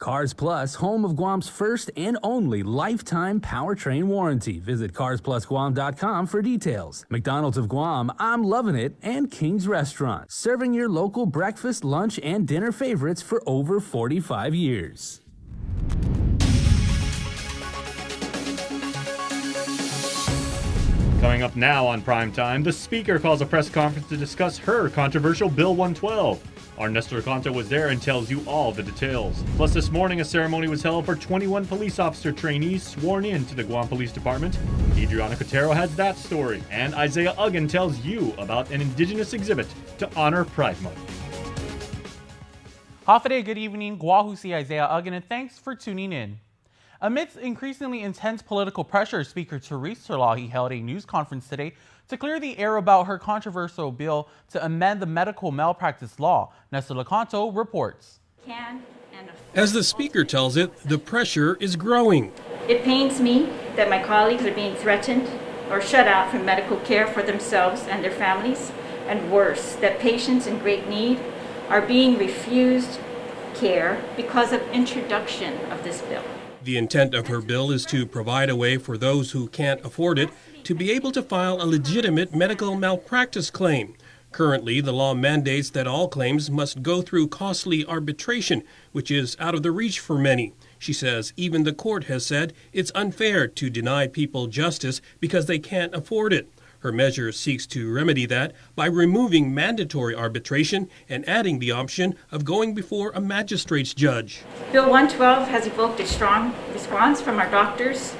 Cars Plus, home of Guam's first and only lifetime powertrain warranty. Visit carsplusguam.com for details. McDonald's of Guam, I'm loving it, and King's Restaurant, serving your local breakfast, lunch, and dinner favorites for over 45 years. Coming up now on Primetime, the Speaker calls a press conference to discuss her controversial Bill 112. Our Nestor Lecanto was there and tells you all the details. Plus, this morning, a ceremony was held for 21 police officer trainees sworn in to the Guam Police Department. Adriana Cotero has that story, and Isaiah Uggan tells you about an indigenous exhibit to honor Pride Month. Hafide, good evening. Guahusi Isaiah Uggan, and thanks for tuning in. Amidst increasingly intense political pressure, Speaker Therese Terlahi held a news conference today to clear the air about her controversial bill to amend the medical malpractice law. Nestor Lecanto reports. As the Speaker tells it, the pressure is growing. It pains me that my colleagues are being threatened or shut out from medical care for themselves and their families, and worse, that patients in great need are being refused care because of introduction of this bill. The intent of her bill is to provide a way for those who can't afford it to be able to file a legitimate medical malpractice claim. Currently, the law mandates that all claims must go through costly arbitration, which is out of the reach for many. She says even the court has said it's unfair to deny people justice because they can't afford it. Her measure seeks to remedy that by removing mandatory arbitration and adding the option of going before a magistrate's judge. Bill 112 has evoked a strong response from our doctors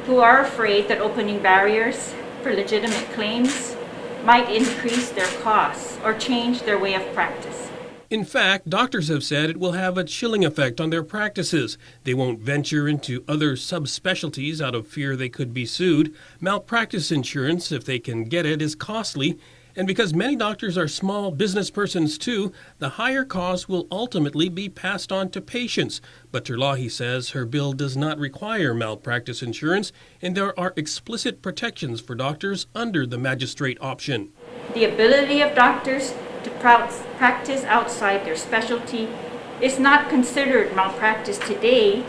who are afraid that opening barriers for legitimate claims might increase their costs or change their way of practice. In fact, doctors have said it will have a chilling effect on their practices. They won't venture into other subspecialties out of fear they could be sued. Malpractice insurance, if they can get it, is costly. And because many doctors are small business persons too, the higher costs will ultimately be passed on to patients. But Terlahi says her bill does not require malpractice insurance, and there are explicit protections for doctors under the magistrate option. The ability of doctors to practice outside their specialty is not considered malpractice today,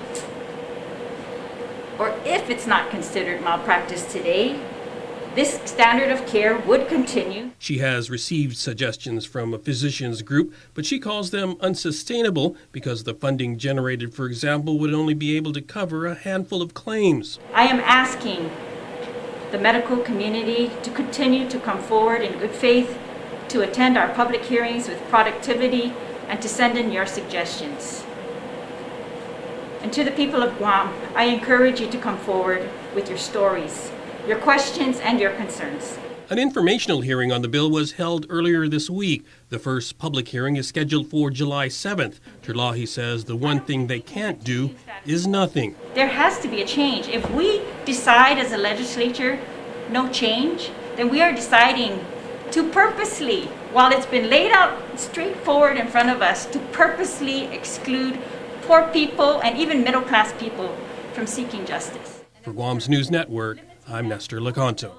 or if it's not considered malpractice today, this standard of care would continue. She has received suggestions from a physicians group, but she calls them unsustainable because the funding generated, for example, would only be able to cover a handful of claims. I am asking the medical community to continue to come forward in good faith, to attend our public hearings with productivity, and to send in your suggestions. And to the people of Guam, I encourage you to come forward with your stories, your questions, and your concerns. An informational hearing on the bill was held earlier this week. The first public hearing is scheduled for July 7th. Terlahi says the one thing they can't do is nothing. There has to be a change. If we decide as a legislature no change, then we are deciding to purposely, while it's been laid out straightforward in front of us, to purposely exclude poor people and even middle-class people from seeking justice. For Guam's News Network, I'm Nestor Lecanto.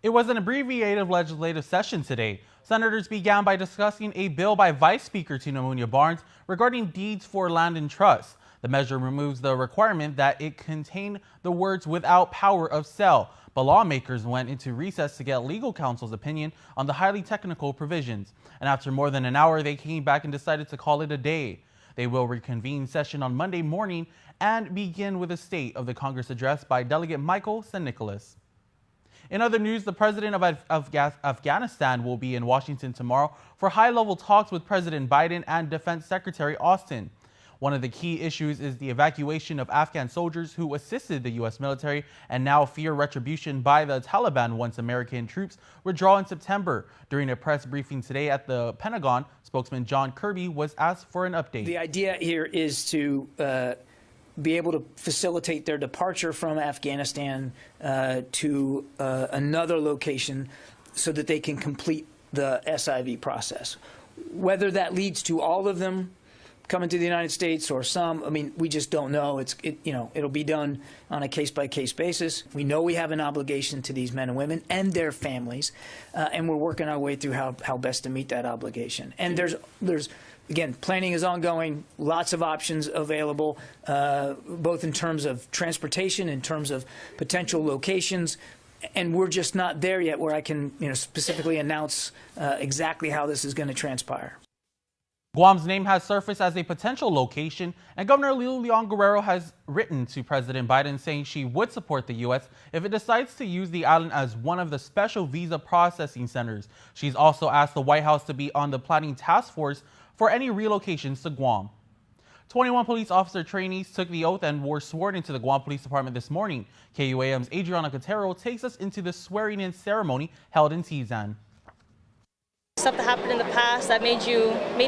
It was an abbreviated legislative session today. Senators began by discussing a bill by Vice Speaker Tina Muñoz Barnes regarding deeds for land and trust. The measure removes the requirement that it contain the words "without power of sale," but lawmakers went into recess to get legal counsel's opinion on the highly technical provisions. And after more than an hour, they came back and decided to call it a day. They will reconvene session on Monday morning and begin with a State of the Congress address by Delegate Michael San Nicolas. In other news, the president of Afghanistan will be in Washington tomorrow for high-level talks with President Biden and Defense Secretary Austin. One of the key issues is the evacuation of Afghan soldiers who assisted the U.S. military and now fear retribution by the Taliban once American troops withdraw in September. During a press briefing today at the Pentagon, spokesman John Kirby was asked for an update. The idea here is to be able to facilitate their departure from Afghanistan to another location so that they can complete the SIV process. Whether that leads to all of them coming to the United States or some, I mean, we just don't know. It'll be done on a case-by-case basis. We know we have an obligation to these men and women and their families, and we're working our way through how best to meet that obligation. And there's again, planning is ongoing, lots of options available, both in terms of transportation, in terms of potential locations, and we're just not there yet where I can specifically announce exactly how this is going to transpire. Guam's name has surfaced as a potential location, and Governor Leon Guerrero has written to President Biden saying she would support the U.S. if it decides to use the island as one of the special visa processing centers. She's also asked the White House to be on the planning task force for any relocations to Guam. 21 police officer trainees took the oath and were sworn into the Guam Police Department this morning. KUAM's Adriana Cotero takes us into the swearing-in ceremony held in Tizan. Stuff that happened in the past that made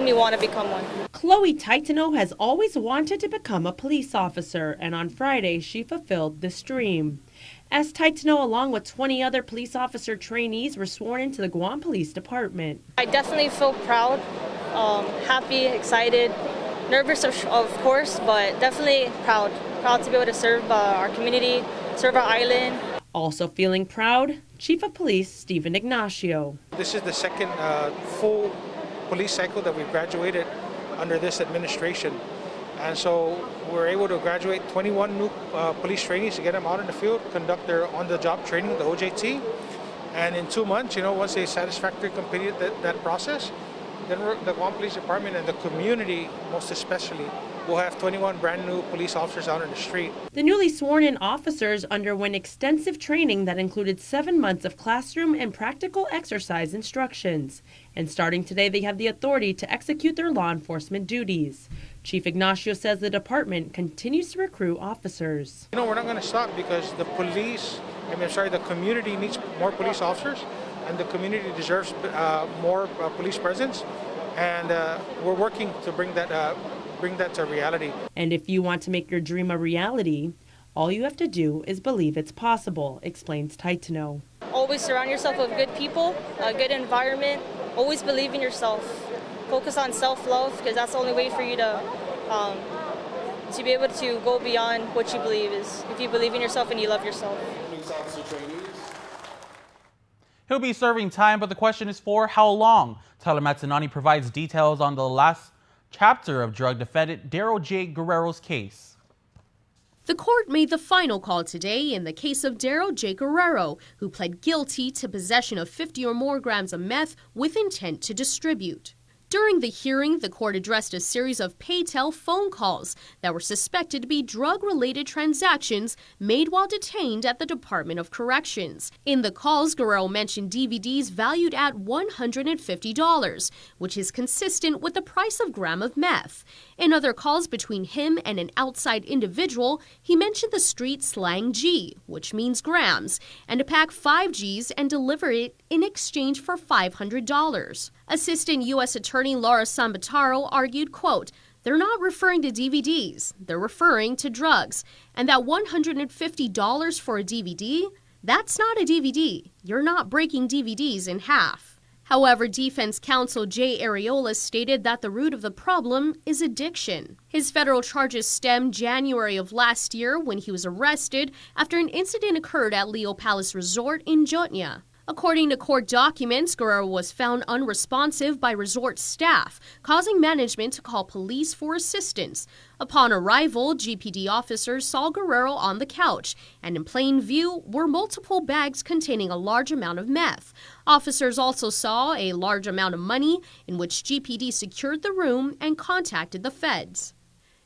me want to become one. Chloe Titano has always wanted to become a police officer, and on Friday she fulfilled this dream. As Titano, along with 20 other police officer trainees, were sworn into the Guam Police Department. I definitely feel proud, happy, excited, nervous of course, but definitely proud to be able to serve our community, serve our island. Also feeling proud, Chief of Police Stephen Ignacio. This is the second full police cycle that we've graduated under this administration. And so we're able to graduate 21 new police trainees to get them out in the field, conduct their on-the-job training, the OJT. And in 2 months, once they satisfactorily completed that process, then the Guam Police Department and the community, most especially, will have 21 brand new police officers out in the street. The newly sworn-in officers underwent extensive training that included 7 months of classroom and practical exercise instructions. And starting today, they have the authority to execute their law enforcement duties. Chief Ignacio says the department continues to recruit officers. We're not going to stop because the community needs more police officers, and the community deserves more police presence, and we're working to bring that to reality. And if you want to make your dream a reality, all you have to do is believe it's possible, explains Titano. Always surround yourself with good people, a good environment. Always believe in yourself. Focus on self-love, because that's the only way for you to be able to go beyond what you believe is if you believe in yourself and you love yourself. He'll be serving time, but the question is for how long? Tyler Matsinani provides details on the last chapter of drug defendant Daryl J Guerrero's case. The court made the final call today in the case of Daryl J Guerrero, who pled guilty to possession of 50 or more grams of meth with intent to distribute. During the hearing, the court addressed a series of pay-tell phone calls that were suspected to be drug-related transactions made while detained at the Department of Corrections. In the calls, Guerrero mentioned DVDs valued at $150, which is consistent with the price of gram of meth. In other calls between him and an outside individual, he mentioned the street slang G, which means grams, and to pack 5 Gs and deliver it in exchange for $500. Assistant U.S. Attorney Laura Sambataro argued, quote, "They're not referring to DVDs, they're referring to drugs. And that $150 for a DVD, that's not a DVD. You're not breaking DVDs in half." However, defense counsel Jay Areola stated that the root of the problem is addiction. His federal charges stem January of last year when he was arrested after an incident occurred at Leo Palace Resort in Jotnya. According to court documents, Guerrero was found unresponsive by resort staff, causing management to call police for assistance. Upon arrival, GPD officers saw Guerrero on the couch, and in plain view were multiple bags containing a large amount of meth. Officers also saw a large amount of money, in which GPD secured the room and contacted the feds.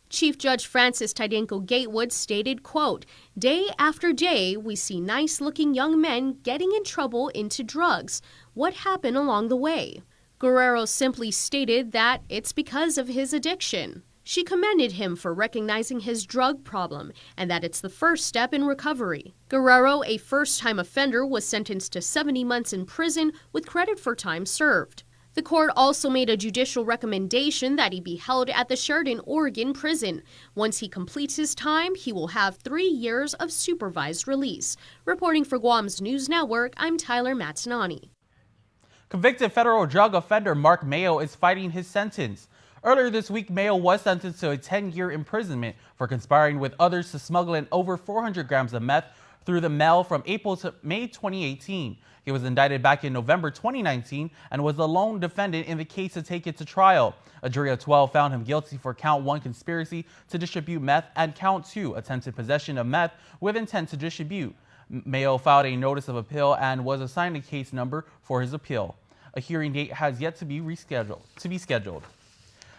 Chief Judge Francis Tydenko Gatewood stated, quote, "Day after day, we see nice-looking young men getting in trouble into drugs. What happened along the way?" Guerrero simply stated that it's because of his addiction. She commended him for recognizing his drug problem and that it's the first step in recovery. Guerrero, a first-time offender, was sentenced to 70 months in prison with credit for time served. The court also made a judicial recommendation that he be held at the Sheridan, Oregon prison. Once he completes his time, he will have 3 years of supervised release. Reporting for Guam's News Network, I'm Tyler Matsinani. Convicted federal drug offender Mark Mayo is fighting his sentence. Earlier this week, Mayo was sentenced to a 10-year imprisonment for conspiring with others to smuggle in over 400 grams of meth through the mail from April to May 2018. He was indicted back in November 2019 and was the lone defendant in the case to take it to trial. A jury of 12 found him guilty for count 1 conspiracy to distribute meth and count 2 attempted possession of meth with intent to distribute. Mayo filed a notice of appeal and was assigned a case number for his appeal. A hearing date has yet to be scheduled.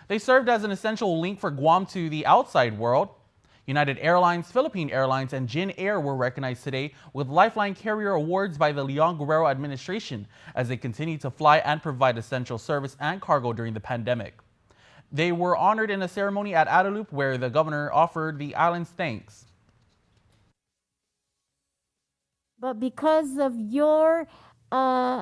They served as an essential link for Guam to the outside world. United Airlines, Philippine Airlines, and Jin Air were recognized today with Lifeline Carrier Awards by the Leon Guerrero administration as they continue to fly and provide essential service and cargo during the pandemic. They were honored in a ceremony at Adelup where the governor offered the island's thanks. But because of your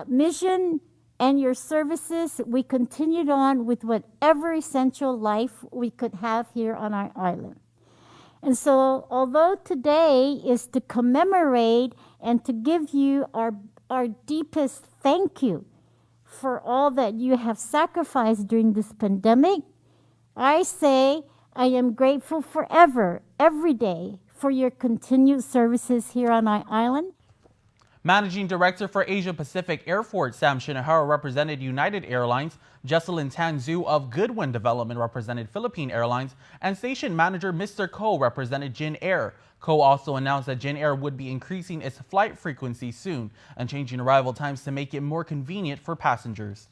mission and your services, we continued on with whatever essential life we could have here on our island. And so, although today is to commemorate and to give you our deepest thank you for all that you have sacrificed during this pandemic, I say I am grateful forever, every day, for your continued services here on our island. Managing Director for Asia Pacific Airport Sam Shinohara represented United Airlines, Jesselyn Tanzu of Goodwin Development represented Philippine Airlines, and Station Manager Mr. Ko represented Jin Air. Ko also announced that Jin Air would be increasing its flight frequency soon and changing arrival times to make it more convenient for passengers.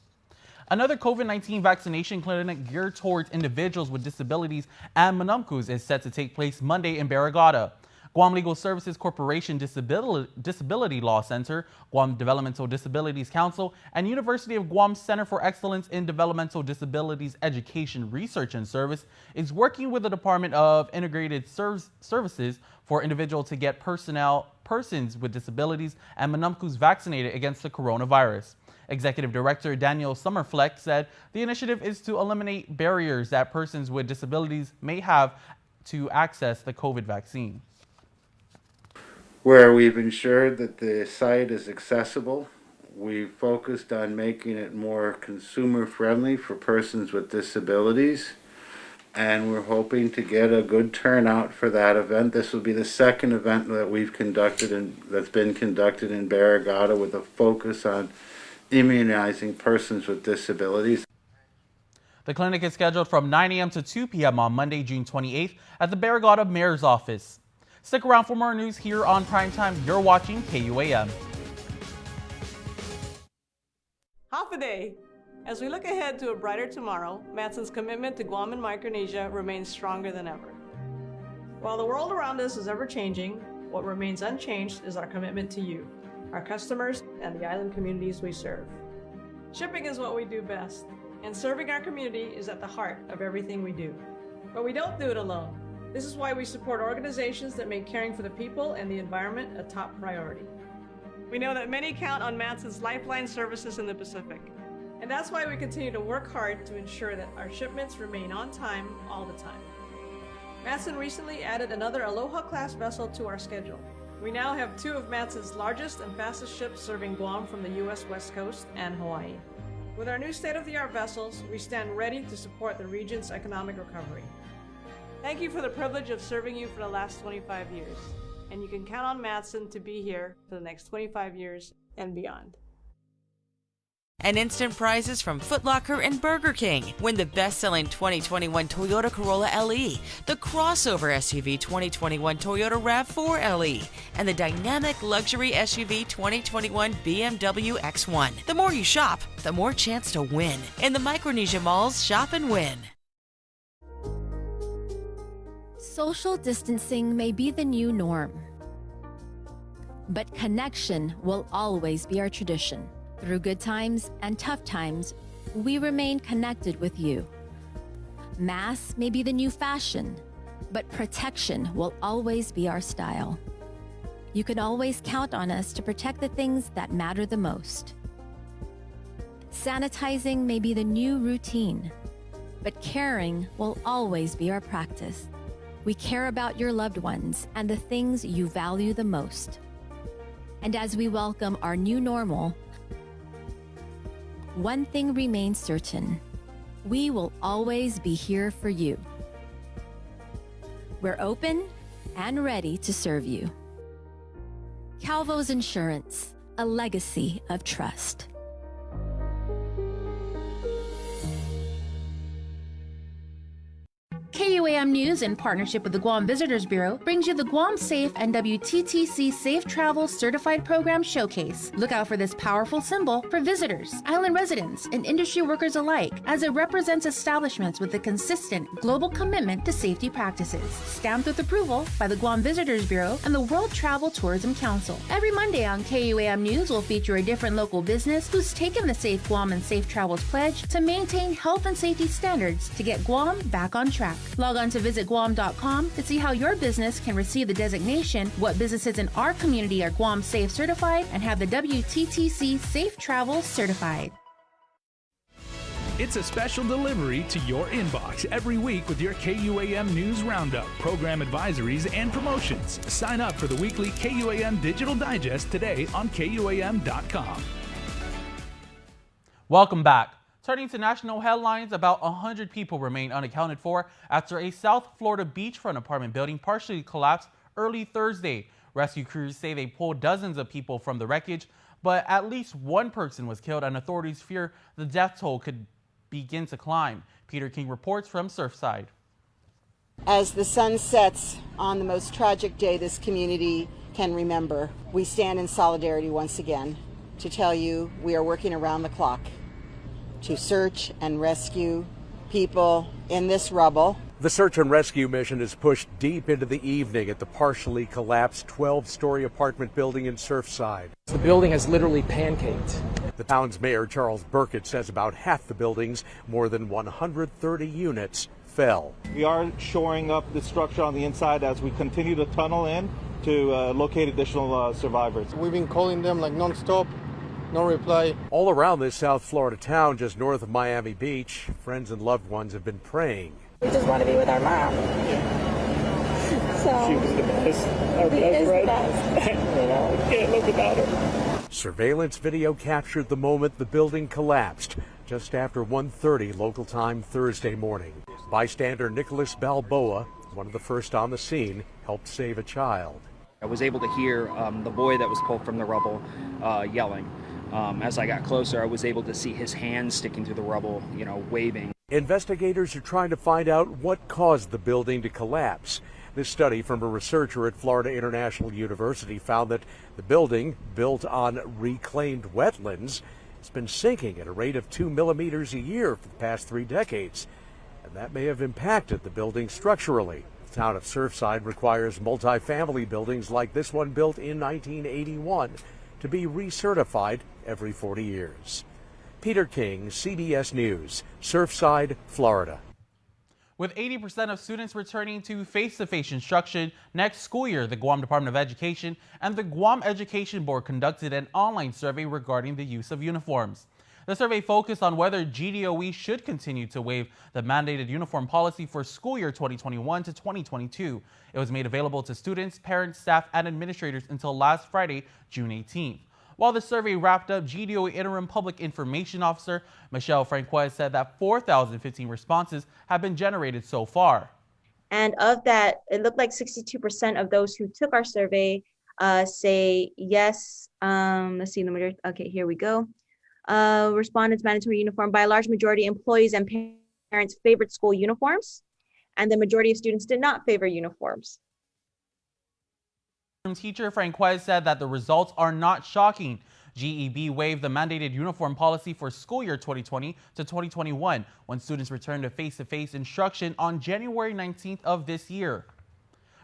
Another COVID-19 vaccination clinic geared towards individuals with disabilities and manumkus is set to take place Monday in Barrigada. Guam Legal Services Corporation Disability Law Center, Guam Developmental Disabilities Council, and University of Guam Center for Excellence in Developmental Disabilities Education, Research and Service is working with the Department of Integrated Services for individuals to get persons with disabilities and manumkus vaccinated against the coronavirus. Executive Director Daniel Summerfleck said the initiative is to eliminate barriers that persons with disabilities may have to access the COVID vaccine. Where we've ensured that the site is accessible, we've focused on making it more consumer friendly for persons with disabilities, and we're hoping to get a good turnout for that event. This will be the second event that we've conducted that's been conducted in Barrigada with a focus on immunizing persons with disabilities. The clinic is scheduled from 9 a.m. to 2 p.m. on Monday, June 28th at the Barrigada Mayor's Office. Stick around for more news here on Primetime. You're watching KUAM. Half a day. As we look ahead to a brighter tomorrow, Matson's commitment to Guam and Micronesia remains stronger than ever. While the world around us is ever changing, what remains unchanged is our commitment to you, our customers, and the island communities we serve. Shipping is what we do best, and serving our community is at the heart of everything we do. But we don't do it alone. This is why we support organizations that make caring for the people and the environment a top priority. We know that many count on Matson's lifeline services in the Pacific, and that's why we continue to work hard to ensure that our shipments remain on time all the time. Matson recently added another Aloha-class vessel to our schedule. We now have 2 of Matson's largest and fastest ships serving Guam from the U.S. West Coast and Hawaii. With our new state-of-the-art vessels, we stand ready to support the region's economic recovery. Thank you for the privilege of serving you for the last 25 years, and you can count on Matson to be here for the next 25 years and beyond. And instant prizes from Foot Locker and Burger King. Win the best-selling 2021 Toyota Corolla LE, the crossover SUV 2021 Toyota RAV4 LE, and the dynamic luxury SUV 2021 BMW X1. The more you shop, the more chance to win. In the Micronesia Malls, shop and win. Social distancing may be the new norm, but connection will always be our tradition. Through good times and tough times, we remain connected with you. Masks may be the new fashion, but protection will always be our style. You can always count on us to protect the things that matter the most. Sanitizing may be the new routine, but caring will always be our practice. We care about your loved ones and the things you value the most. And as we welcome our new normal, one thing remains certain: we will always be here for you. We're open and ready to serve you. Calvo's Insurance, a legacy of trust. KUAM News, in partnership with the Guam Visitors Bureau, brings you the Guam Safe and WTTC Safe Travel Certified Program Showcase. Look out for this powerful symbol for visitors, island residents, and industry workers alike, as it represents establishments with a consistent global commitment to safety practices. Stamped with approval by the Guam Visitors Bureau and the World Travel Tourism Council. Every Monday on KUAM News will feature a different local business who's taken the Safe Guam and Safe Travels pledge to maintain health and safety standards to get Guam back on track. Log on to visitguam.com to see how your business can receive the designation, what businesses in our community are Guam Safe certified, and have the WTTC Safe Travel certified. It's a special delivery to your inbox every week with your KUAM News Roundup, program advisories, and promotions. Sign up for the weekly KUAM Digital Digest today on KUAM.com. Welcome back. Turning to national headlines, about 100 people remain unaccounted for after a South Florida beachfront apartment building partially collapsed early Thursday. Rescue crews say they pulled dozens of people from the wreckage, but at least one person was killed, and authorities fear the death toll could begin to climb. Peter King reports from Surfside. As the sun sets on the most tragic day this community can remember, we stand in solidarity once again to tell you we are working around the clock to search and rescue people in this rubble. The search and rescue mission is pushed deep into the evening at the partially collapsed 12-story apartment building in Surfside. The building has literally pancaked. The town's mayor, Charles Burkett, says about half the building's more than 130 units fell. We are shoring up the structure on the inside as we continue to tunnel in to locate additional survivors. We've been calling them like nonstop. No reply. All around this South Florida town just north of Miami Beach, friends and loved ones have been praying. We just want to be with our mom. So, she was the best. Our best. You know, we can't live without her. Surveillance video captured the moment the building collapsed just after 1:30 local time Thursday morning. Bystander Nicholas Balboa, one of the first on the scene, helped save a child. I was able to hear the boy that was pulled from the rubble yelling. As I got closer, I was able to see his hands sticking through the rubble, waving. Investigators are trying to find out what caused the building to collapse. This study from a researcher at Florida International University found that the building, built on reclaimed wetlands, has been sinking at a rate of 2 millimeters a year for the past 3 decades. And that may have impacted the building structurally. The town of Surfside requires multifamily buildings like this one built in 1981 to be recertified every 40 years. Peter King, CBS News, Surfside, Florida. With 80% of students returning to face-to-face instruction next school year, the Guam Department of Education and the Guam Education Board conducted an online survey regarding the use of uniforms. The survey focused on whether GDOE should continue to waive the mandated uniform policy for school year 2021 to 2022. It was made available to students, parents, staff, and administrators until last Friday, June 18th. While the survey wrapped up, GDOE Interim Public Information Officer Michelle Franquez said that 4,015 responses have been generated so far. And of that, it looked like 62% of those who took our survey say yes. Let's see, the majority. Okay, here we go. Respondents mandatory uniform. By a large majority, employees and parents favored school uniforms, and the majority of students did not favor uniforms. Teacher Franquez said that the results are not shocking. GEB waived the mandated uniform policy for school year 2020 to 2021 when students returned to face-to-face instruction on January 19th of this year.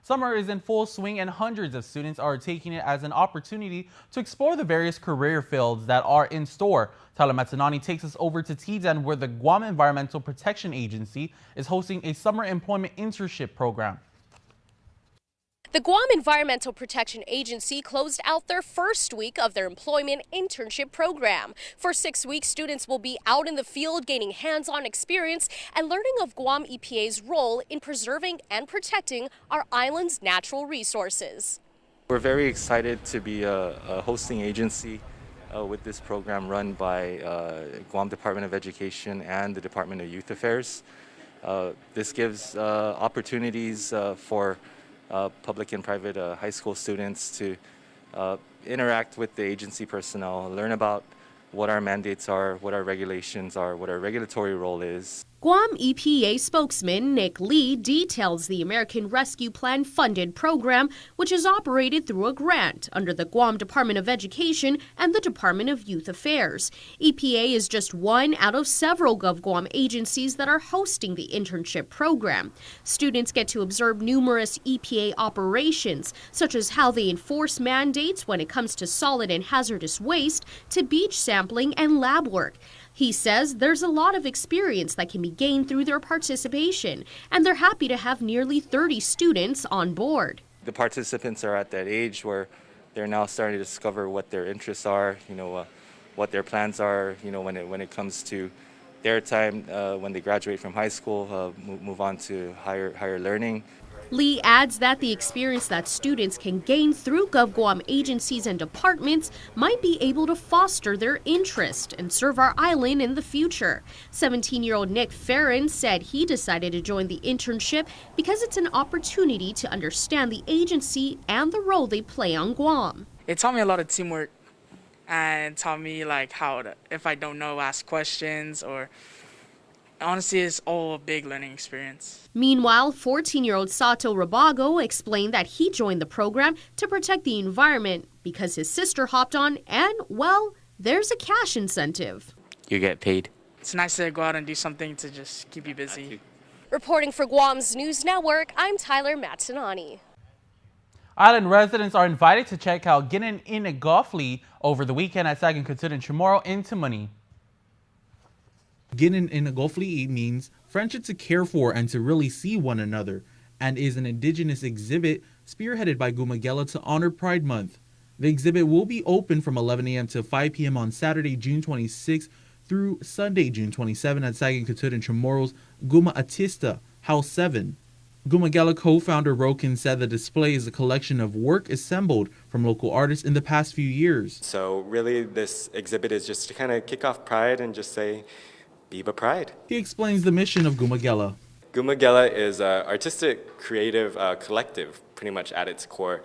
Summer is in full swing and hundreds of students are taking it as an opportunity to explore the various career fields that are in store. Tyler Matsanani takes us over to Tidan, where the Guam Environmental Protection Agency is hosting a summer employment internship program. The Guam Environmental Protection Agency closed out their first week of their employment internship program. For 6 weeks, students will be out in the field gaining hands-on experience and learning of Guam EPA's role in preserving and protecting our island's natural resources. We're very excited to be a hosting agency with this program run by Guam Department of Education and the Department of Youth Affairs. This gives opportunities for public and private high school students to interact with the agency personnel, learn about what our mandates are, what our regulations are, what our regulatory role is. Guam EPA spokesman Nick Lee details the American Rescue Plan funded program, which is operated through a grant under the Guam Department of Education and the Department of Youth Affairs. EPA is just one out of several GovGuam agencies that are hosting the internship program. Students get to observe numerous EPA operations, such as how they enforce mandates when it comes to solid and hazardous waste, to beach sampling and lab work. He says there's a lot of experience that can be gained through their participation, and they're happy to have nearly 30 students on board. The participants are at that age where they're now starting to discover what their interests are, what their plans are, when it comes to their time when they graduate from high school, move on to higher learning. Lee adds that the experience that students can gain through GovGuam agencies and departments might be able to foster their interest and serve our island in the future. 17-year-old Nick Farron said he decided to join the internship because it's an opportunity to understand the agency and the role they play on Guam. It taught me a lot of teamwork and taught me how to, if I don't know, ask questions, or honestly, it's all a big learning experience. Meanwhile, 14-year-old Sato Rabago explained that he joined the program to protect the environment because his sister hopped on and, well, there's a cash incentive. You get paid. It's nice to go out and do something to just keep you busy. Reporting for Guam's News Network, I'm Tyler Matsinani. Island residents are invited to check out Ginin Inagofli over the weekend at Sagin Kutun and Chamorro in Timoni. Ginin Inagofli means friendship to care for and to really see one another, and is an indigenous exhibit spearheaded by Gumagela to honor Pride Month. The exhibit will be open from 11 a.m. to 5 p.m. on Saturday, June 26 through Sunday, June 27 at Sagin Kutun and Chamorro's Guma Atista, House 7. Gumagela co-founder Rokin said the display is a collection of work assembled from local artists in the past few years. So really this exhibit is just to kind of kick off Pride and just say, Biba Pride. He explains the mission of Gumagela. Gumagela is an artistic, creative collective, pretty much at its core.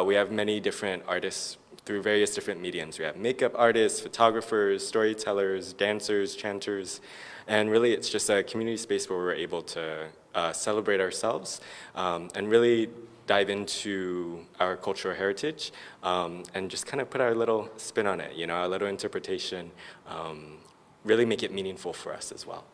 We have many different artists through various different mediums. We have makeup artists, photographers, storytellers, dancers, chanters, and really it's just a community space where we're able to celebrate ourselves and really dive into our cultural heritage and just kind of put our little spin on it, our little interpretation. Really make it meaningful for us as well.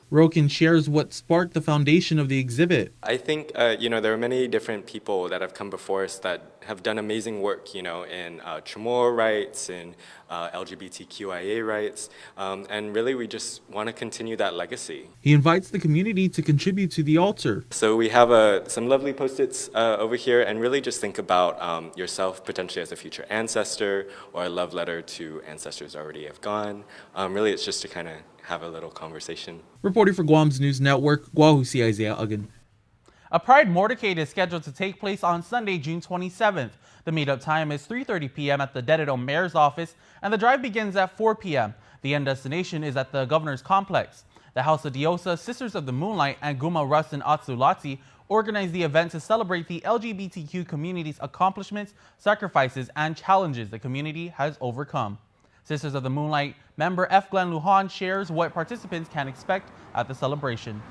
Rokin shares what sparked the foundation of the exhibit. I think, there are many different people that have come before us that have done amazing work, in Chamorro rights and LGBTQIA rights, and really we just want to continue that legacy. He invites the community to contribute to the altar. So we have some lovely Post-its over here, and really just think about yourself potentially as a future ancestor or a love letter to ancestors already have gone. Really it's just to kind of have a little conversation. Reporting for Guam's News Network, Guahusi Isaiah Uggan. A Pride motorcade is scheduled to take place on Sunday, June 27th. The meetup time is 3:30 p.m. at the Dededo Mayor's office, and the drive begins at 4 p.m. The end destination is at the Governor's Complex. The House of Diosa, Sisters of the Moonlight, and Guma Rusin Atsulati organized the event to celebrate the LGBTQ community's accomplishments, sacrifices, and challenges the community has overcome. Sisters of the Moonlight member F. Glenn Lujan shares what participants can expect at the celebration.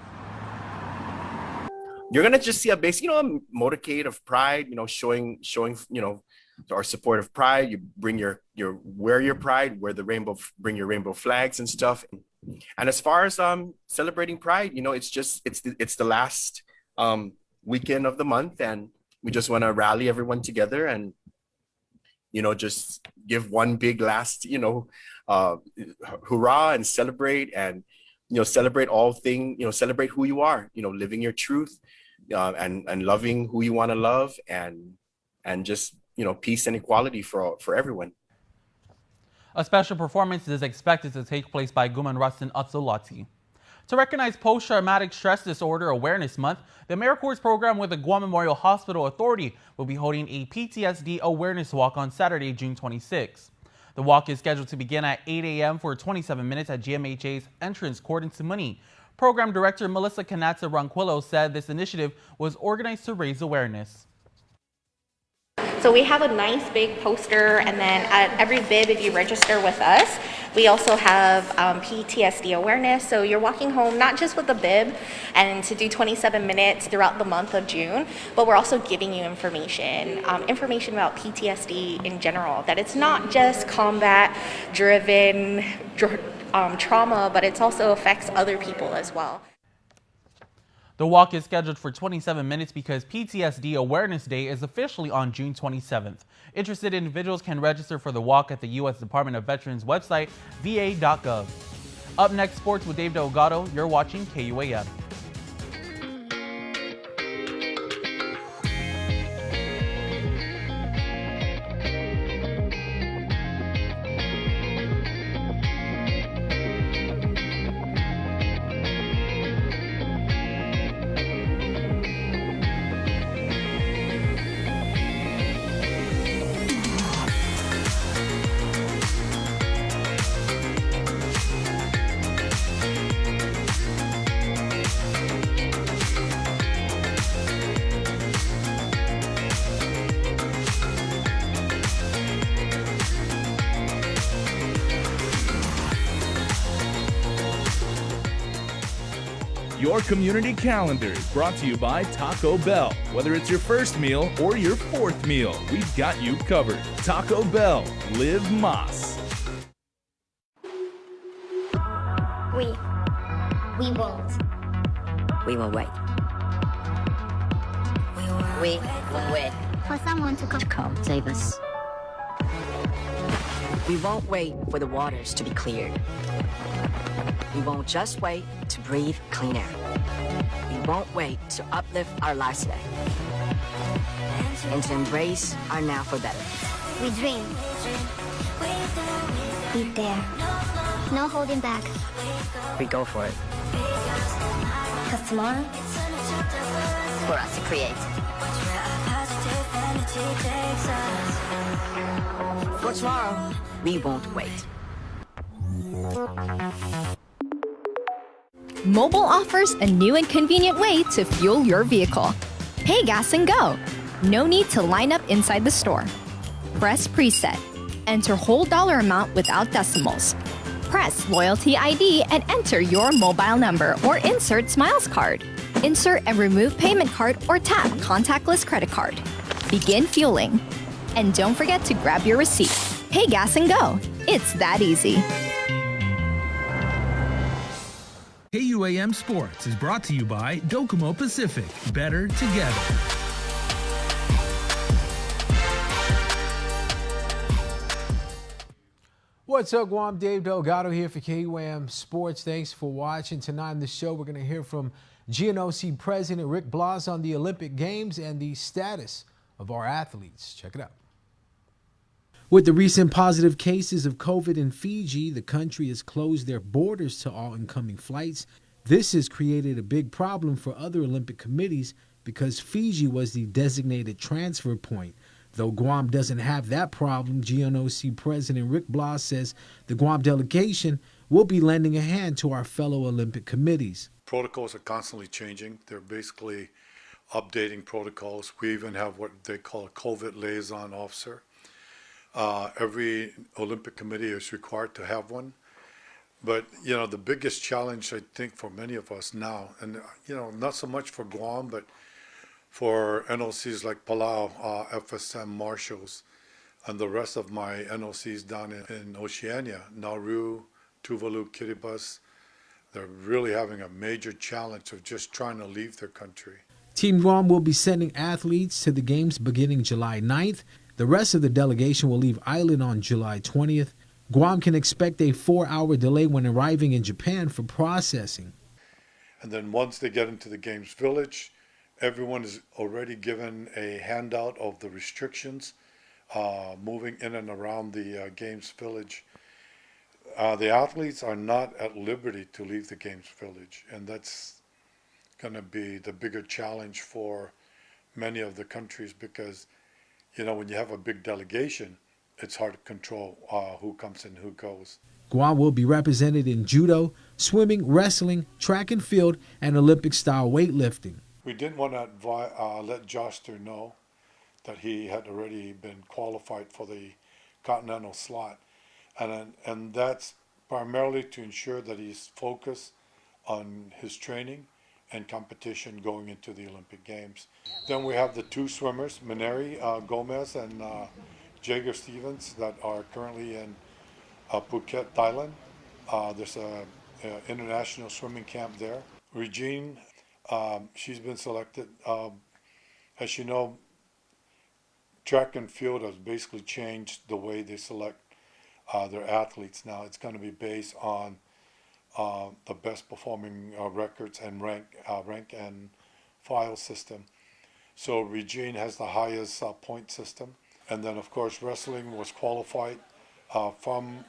You're gonna just see a basic, a motorcade of pride, showing, our support of pride. You bring wear your pride, bring your rainbow flags and stuff. And as far as celebrating pride, it's the last weekend of the month, and we just want to rally everyone together and just give one big last, hurrah and celebrate, and, celebrate all things, celebrate who you are, living your truth, and loving who you want to love, and just, peace and equality for everyone. A special performance is expected to take place by Guman Rusin Atsulati. To recognize Post-Traumatic Stress Disorder Awareness Month, the AmeriCorps program with the Guam Memorial Hospital Authority will be holding a PTSD awareness walk on Saturday, June 26. The walk is scheduled to begin at 8 a.m. for 27 minutes at GMHA's entrance court in Timoni. Program Director Melissa Canatza Ronquillo said this initiative was organized to raise awareness. So we have a nice big poster, and then at every bib, if you register with us, we also have PTSD awareness. So you're walking home not just with a bib and to do 27 minutes throughout the month of June, but we're also giving you information about PTSD in general, that it's not just combat-driven trauma, but it also affects other people as well. The walk is scheduled for 27 minutes because PTSD Awareness Day is officially on June 27th. Interested individuals can register for the walk at the U.S. Department of Veterans website, va.gov. Up next, sports with Dave Delgado. You're watching KUAM. Your community calendar is brought to you by Taco Bell. Whether it's your first meal or your fourth meal, we've got you covered. Taco Bell, live Más. We won't. We will wait. We will wait For someone to come save us. We won't wait for the waters to be cleared. We won't just wait to breathe clean air. We won't wait to uplift our lives today and to embrace our now for better. We dream. We dare. No holding back. We go for it. Because tomorrow, For us to create. For tomorrow, we won't wait. Mobile offers a new and convenient way to fuel your vehicle. Pay gas and go. No need to line up inside the store. Press preset. Enter whole dollar amount without decimals. Press loyalty ID and enter your mobile number or insert Smiles card. Insert and remove payment card or tap contactless credit card. Begin fueling. And don't forget to grab your receipt. Pay gas and go. It's that easy. KUAM Sports is brought to you by Docomo Pacific. Better together. What's up, Guam? Dave Delgado here for KUAM Sports. Thanks for watching. Tonight on the show, we're going to hear from GNOC President Rick Blas on the Olympic Games and the status of our athletes. Check it out. With the recent positive cases of COVID in Fiji, the country has closed their borders to all incoming flights. This has created a big problem for other Olympic committees because Fiji was the designated transfer point. Though Guam doesn't have that problem, GNOC President Rick Blas says the Guam delegation will be lending a hand to our fellow Olympic committees. Protocols are constantly changing. They're basically updating protocols. We even have what they call a COVID liaison officer. Every Olympic committee is required to have one. But, you know, the biggest challenge, I think, for many of us now, and, you know, not so much for Guam, but for NOCs like Palau, FSM Marshals, and the rest of my NOCs down in Oceania, Nauru, Tuvalu, Kiribati, they're really having a major challenge of just trying to leave their country. Team Guam will be sending athletes to the games beginning July 9th. The rest of the delegation will leave island on July 20th. Guam can expect a 4-hour delay when arriving in Japan for processing. And then once they get into the Games Village, everyone is already given a handout of the restrictions moving in and around the Games Village. The athletes are not at liberty to leave the Games Village, and that's going to be the bigger challenge for many of the countries because, you know, when you have a big delegation, it's hard to control who comes and who goes. Guam will be represented in judo, swimming, wrestling, track and field, and Olympic-style weightlifting. We didn't want to let Joster know that he had already been qualified for the continental slot. And that's primarily to ensure that he's focused on his training and competition going into the Olympic Games. Then we have the two swimmers, Maneri Gomez and Jager Stevens, that are currently in Phuket, Thailand. There's a international swimming camp there. Regine, she's been selected. As you know, track and field has basically changed the way they select their athletes now. It's going to be based on the best performing records and rank and file system. So Regine has the highest point system. And then of course wrestling was qualified from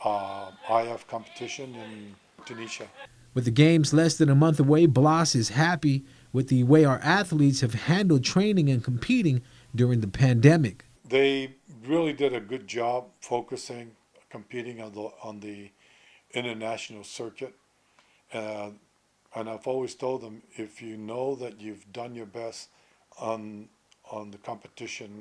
IF competition in Tunisia. With the games less than a month away, Blas is happy with the way our athletes have handled training and competing during the pandemic. They really did a good job focusing, competing on the international circuit. And I've always told them, if you know that you've done your best on the competition